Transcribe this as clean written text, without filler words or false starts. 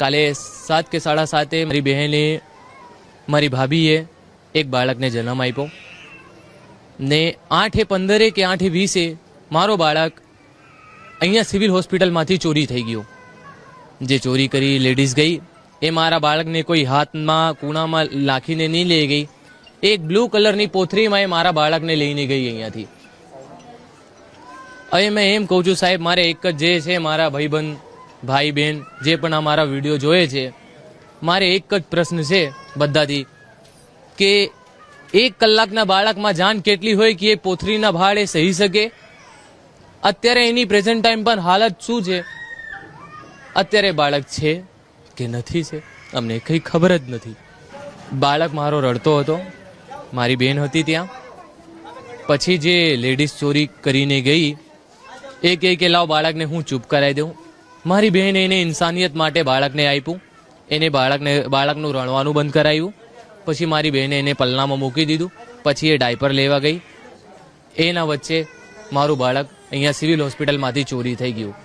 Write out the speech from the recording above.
કાલે 7 કે 7:30 મારી બહેને મારી ભાભીએ એક બાળકને જન્મ આપ્યો ને 8:15 કે 8:20 મારો બાળક અહીંયા સિવિલ હોસ્પિટલમાંથી ચોરી થઈ ગયો. જે ચોરી કરી લેડીઝ ગઈ એ મારા બાળકને કોઈ હાથમાં કૂણામાં લાખીને નહીં લઈ ગઈ. એક બ્લુ કલરની પોથરીમાં એ મારા બાળકને લઈને ગઈ અહીંયાથી. હવે મેં એમ કહું છું સાહેબ, મારે એક જ જે છે મારા ભાઈબંધ ભાઈ બહેન જે પણ આ મારા વિડીયો જોયે છે, મારે એક જ પ્રશ્ન છે બધાથી કે 1 કલાકના બાળકમાં જાન કેટલી હોય કે એ પોથરીના ભાડે સહી શકે? અત્યારે એની પ્રેઝન્ટ ટાઈમ પર હાલત શું છે? અત્યારે બાળક છે કે નથી છે અમને કંઈ ખબર જ નથી. બાળક મારો રડતો હતો, મારી બેન હતી ત્યાં. પછી જે લેડીઝ ચોરી કરીને ગઈ એ કહે કે લાવ બાળકને હું ચૂપ કરાવી દઉં. મારી બહેન એને ઇન્સાનિયત માટે બાળકને આપ્યું, એને બાળકનું રણવાનું બંધ કરાવ્યું. પછી મારી બહેને એને પલ્લામાં મૂકી દીધું. પછી એ ડાયપર લેવા ગઈ. એના વચ્ચે મારું બાળક અહીંયા સિવિલ હોસ્પિટલમાંથી ચોરી થઈ ગયું.